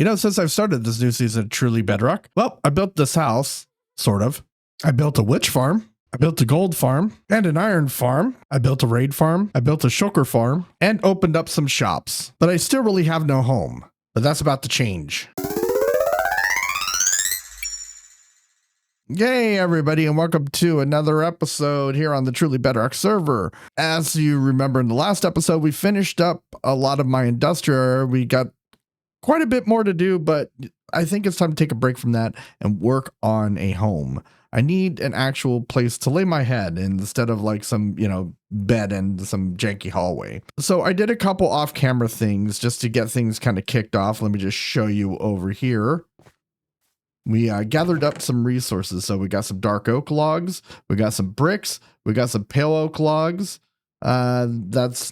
Since I've started this new season of Truly Bedrock, well, I built this house, sort of. I built a witch farm. I built a gold farm and an iron farm. I built a raid farm. I built a shulker farm and opened up some shops. But I still really have no home. But that's about to change. Yay, everybody, and welcome to another episode here on the Truly Bedrock server. As you remember in the last episode, we finished up a lot of my industrial. We got quite a bit more to do, but I think it's time to take a break from that and work on a home. I need an actual place to lay my head instead of like some, bed and some janky hallway. So I did a couple off-camera things just to get things kind of kicked off. Let me just show you over here. We gathered up some resources. So we got some dark oak logs, we got some bricks, we got some pale oak logs. Why is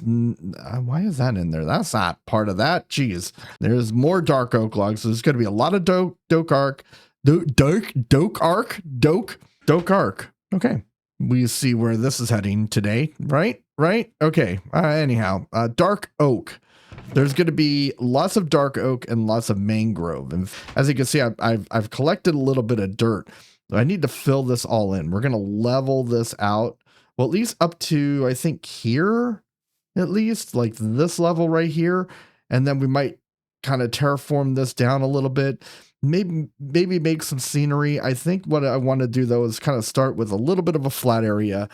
that in there? That's not part of that. Jeez, there's more dark oak logs. So there's going to be a lot of doke arc. Okay. We see where this is heading today, right? Okay. Anyhow, dark oak. There's going to be lots of dark oak and lots of mangrove. And as you can see, I've collected a little bit of dirt. I need to fill this all in. We're going to level this out. Well, at least up to, I think here, at least like this level right here. And then we might kind of terraform this down a little bit. Maybe make some scenery. I think what I want to do though is kind of start with a little bit of a flat area,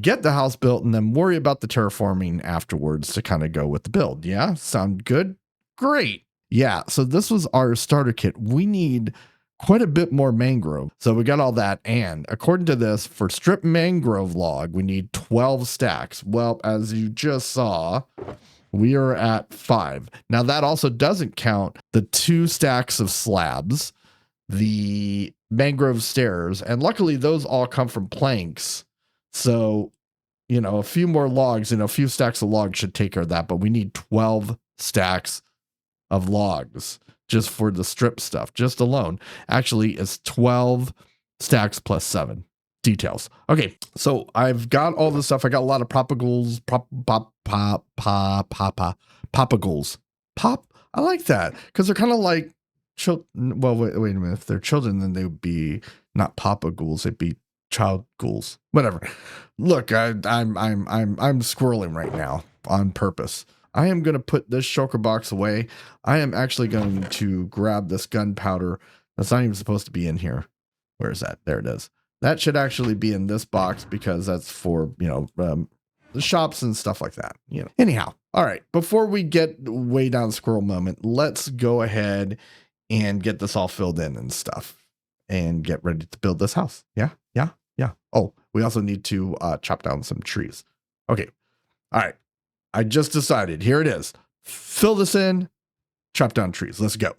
get the house built, and then worry about the terraforming afterwards to kind of go with the build. Yeah, sound good? Great. Yeah, so this was our starter kit. We need quite a bit more mangrove. So we got all that. And according to this, for strip mangrove log, we need 12 stacks. Well, as you just saw, we are at 5. Now that also doesn't count the 2 stacks of slabs, the mangrove stairs, and luckily those all come from planks. So, a few more logs and a few stacks of logs should take care of that, but we need 12 stacks of logs just for the strip stuff, just alone. Actually, it's 12 stacks plus 7. Details. Okay, so I've got all this stuff. I got a lot of propagoules. Propagoules. I like that because they're kind of like children. Well, wait a minute. If they're children, then they would be not propagoules. They'd be child ghouls. Whatever. Look, I'm squirreling right now on purpose. I am going to put this shulker box away. I am actually going to grab this gunpowder that's not even supposed to be in here. Where is that? There it is. That should actually be in this box because that's for, the shops and stuff like that. Anyhow, all right. Before we get way down squirrel moment, let's go ahead and get this all filled in and stuff and get ready to build this house. Yeah. Oh, we also need to chop down some trees. Okay. All right. I just decided. Here it is. Fill this in, chop down trees. Let's go.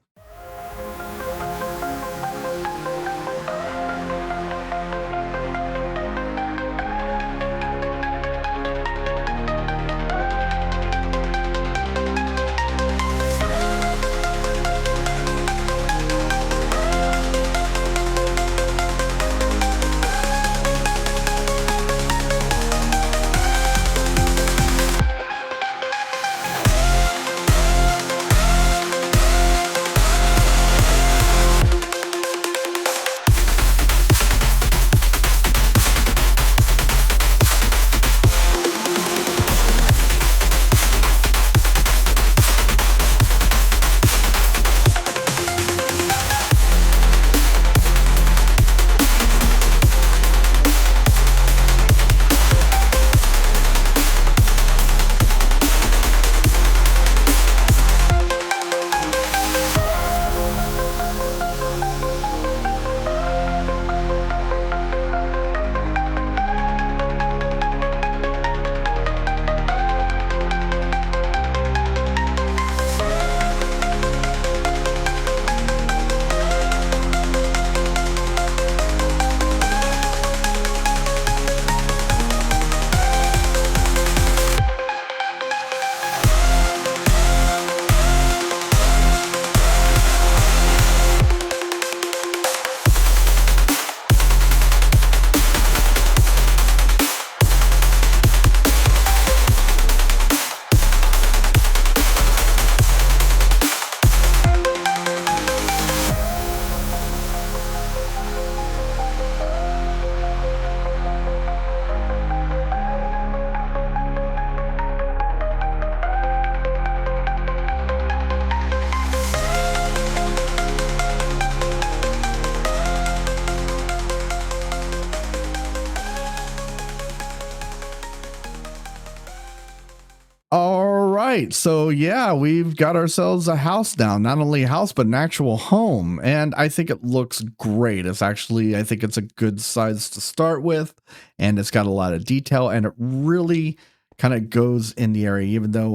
right. So, yeah, we've got ourselves a house now. Not only a house, but an actual home. And I think it looks great. It's actually, I think it's a good size to start with. And it's got a lot of detail. And it really kind of goes in the area, even though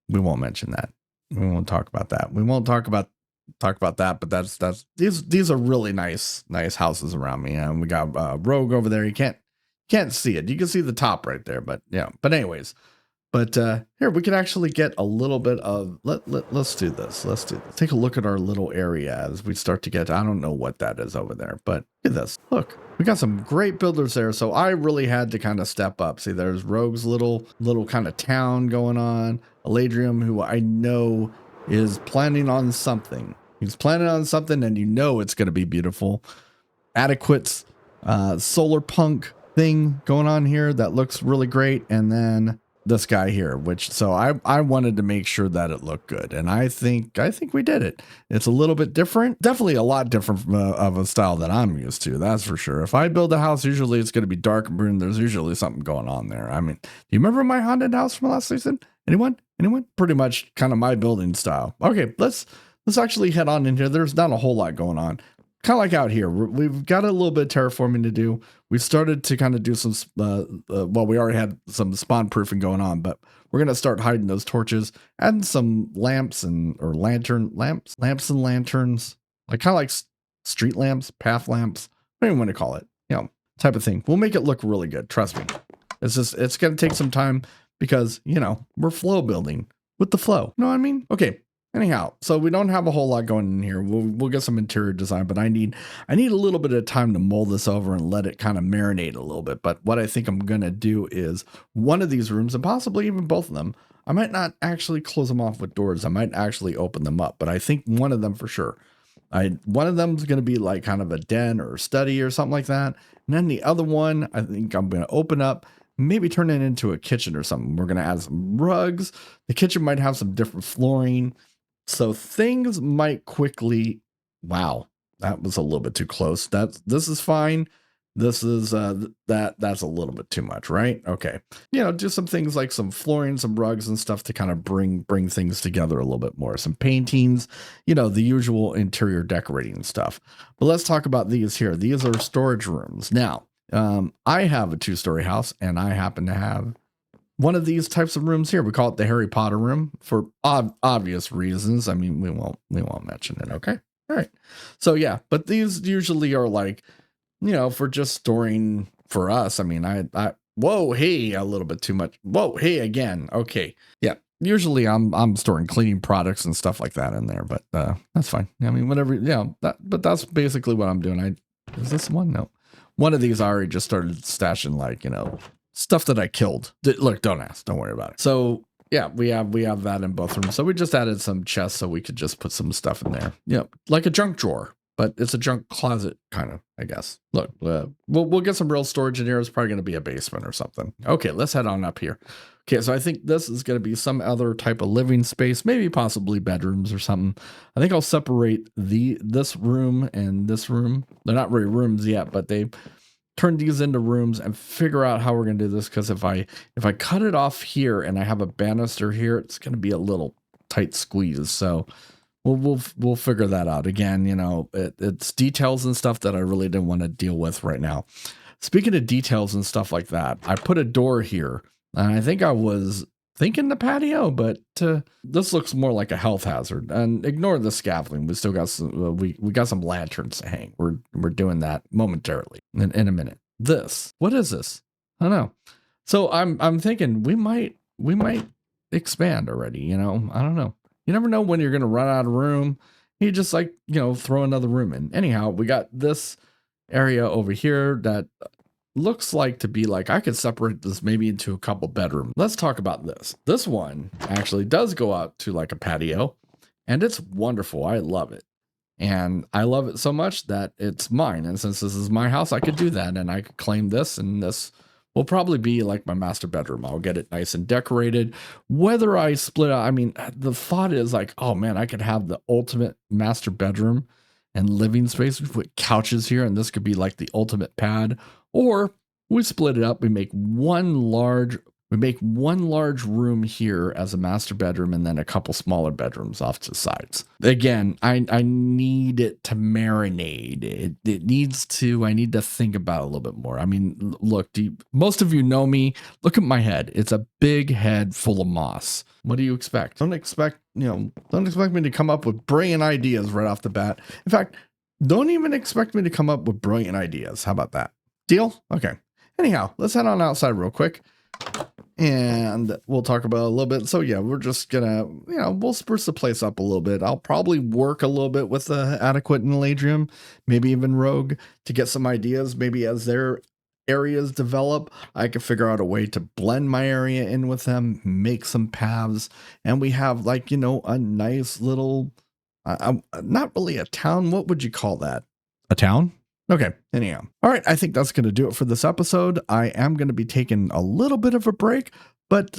we won't mention that. We won't talk about that. We won't talk about that. But that's these are really nice houses around me. And we got Rogue over there. You can't see it. You can see the top right there. But yeah. But anyways. But here we can actually get a little bit of let's do this. Let's take a look at our little area as we start to get. I don't know what that is over there, but look at this. Look, we got some great builders there. So I really had to kind of step up. See, there's Rogue's little kind of town going on. Eladrium, who I know is planning on something. He's planning on something, and you know it's going to be beautiful. Adequate's solar punk thing going on here that looks really great, and then this guy here, which so I wanted to make sure that it looked good, and I think we did it. It's a little bit different, definitely a lot different from of a style that I'm used to. That's for sure. If I build a house, usually it's going to be dark and brune. There's usually something going on there. I mean, do you remember my haunted house from last season? Anyone? Pretty much kind of my building style. Okay, let's actually head on in here. There's not a whole lot going on. Kind of like out here, we've got a little bit of terraforming to do. We started to kind of do some, we already had some spawn proofing going on, but we're going to start hiding those torches, adding some lamps and lamps and lanterns, like kind of like street lamps, path lamps, whatever you want to call it, type of thing. We'll make it look really good. Trust me. It's going to take some time because, we're flow building with the flow. You know what I mean? Okay. Anyhow, so we don't have a whole lot going in here. We'll get some interior design, but I need a little bit of time to mold this over and let it kind of marinate a little bit. But what I think I'm going to do is one of these rooms, and possibly even both of them, I might not actually close them off with doors. I might actually open them up, but I think one of them for sure. One of them is going to be like kind of a den or a study or something like that. And then the other one, I think I'm going to open up, maybe turn it into a kitchen or something. We're going to add some rugs. The kitchen might have some different flooring. So things might quickly, wow, that was a little bit too close. This is fine. This is, that's a little bit too much, right? Okay. Do some things like some flooring, some rugs and stuff to kind of bring things together a little bit more. Some paintings, the usual interior decorating stuff. But let's talk about these here. These are storage rooms. Now, I have a 2-story house, and I happen to have one of these types of rooms here. We call it the Harry Potter room for obvious reasons. I mean, we won't mention it. Okay. All right. So yeah, but these usually are like, for just storing for us. I mean, whoa, hey, a little bit too much. Whoa, hey, again. Okay. Yeah. Usually I'm storing cleaning products and stuff like that in there, but that's fine. I mean, whatever. Yeah. But that's basically what I'm doing. Is this one? No. One of these I already just started stashing stuff that I killed. Look, don't ask. Don't worry about it. So yeah, we have that in both rooms. So we just added some chests so we could just put some stuff in there. Like a junk drawer, but it's a junk closet kind of, I guess. Look, we'll get some real storage in here. It's probably going to be a basement or something. Okay, let's head on up here. Okay, so I think this is going to be some other type of living space, maybe possibly bedrooms or something. I think I'll separate this room and this room. They're not really rooms yet, but they turn these into rooms and figure out how we're going to do this. Because if I cut it off here and I have a banister here, it's going to be a little tight squeeze. So we'll figure that out. Again, it's details and stuff that I really didn't want to deal with right now. Speaking of details and stuff like that, I put a door here, and I think I was thinking the patio, but this looks more like a health hazard. And ignore the scaffolding. We still got some, we got some lanterns to hang. We're doing that momentarily in a minute. What is this? I don't know. So I'm thinking we might expand already. I don't know. You never know when you're going to run out of room. You just throw another room in. Anyhow, we got this area over here that looks like to be like, I could separate this maybe into a couple bedrooms. Let's talk about this. This one actually does go out to like a patio, and it's wonderful. I love it. And I love it so much that it's mine. And since this is my house, I could do that, and I could claim this, and this will probably be like my master bedroom. I'll get it nice and decorated. Whether I split out, I mean, the thought is like, oh man, I could have the ultimate master bedroom and living space. We put couches here, and this could be like the ultimate pad. Or we split it up. We make one large We make one large room here as a master bedroom and then a couple smaller bedrooms off to the sides. Again, I need it to marinate. It needs to, I need to think about it a little bit more. I mean, look, most of you know me. Look at my head. It's a big head full of moss. What do you expect? Don't expect me to come up with brilliant ideas right off the bat. In fact, don't even expect me to come up with brilliant ideas. How about that? Deal? Okay. Anyhow, let's head on outside real quick and we'll talk about it a little bit. So yeah, we're just gonna, we'll spruce the place up a little bit. I'll probably work a little bit with the Adequate and Eladrium, maybe even Rogue, to get some ideas. Maybe as their areas develop, I can figure out a way to blend my area in with them, make some paths, and we have like, a nice little, not really a town. What would you call that? A town? Okay, anyhow. All right, I think that's going to do it for this episode. I am going to be taking a little bit of a break, but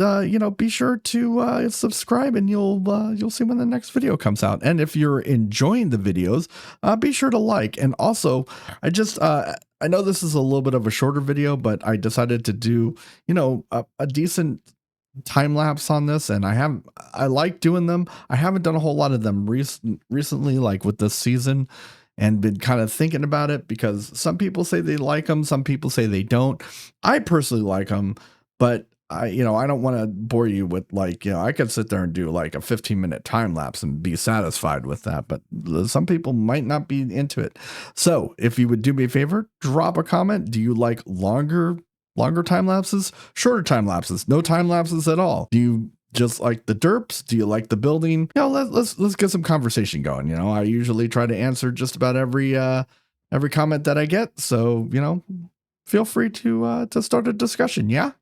be sure to subscribe and you'll see when the next video comes out. And if you're enjoying the videos, be sure to like. And also, I know this is a little bit of a shorter video, but I decided to do, a decent time lapse on this, and I like doing them. I haven't done a whole lot of them recently, like with this season, and been kind of thinking about it because some people say they like them, some people say they don't. I personally like them, but I don't want to bore you with I could sit there and do like a 15-minute time lapse and be satisfied with that, but some people might not be into it. So if you would do me a favor, drop a comment. Do you like longer time lapses, shorter time lapses, no time lapses at all? Do you just like the derps? Do you like the building? Let's get some conversation going. I usually try to answer just about every comment that I get. So, feel free to start a discussion. Yeah.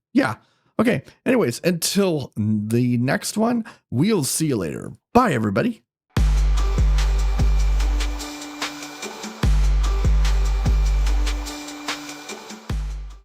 Okay. Anyways, until the next one, we'll see you later. Bye, everybody.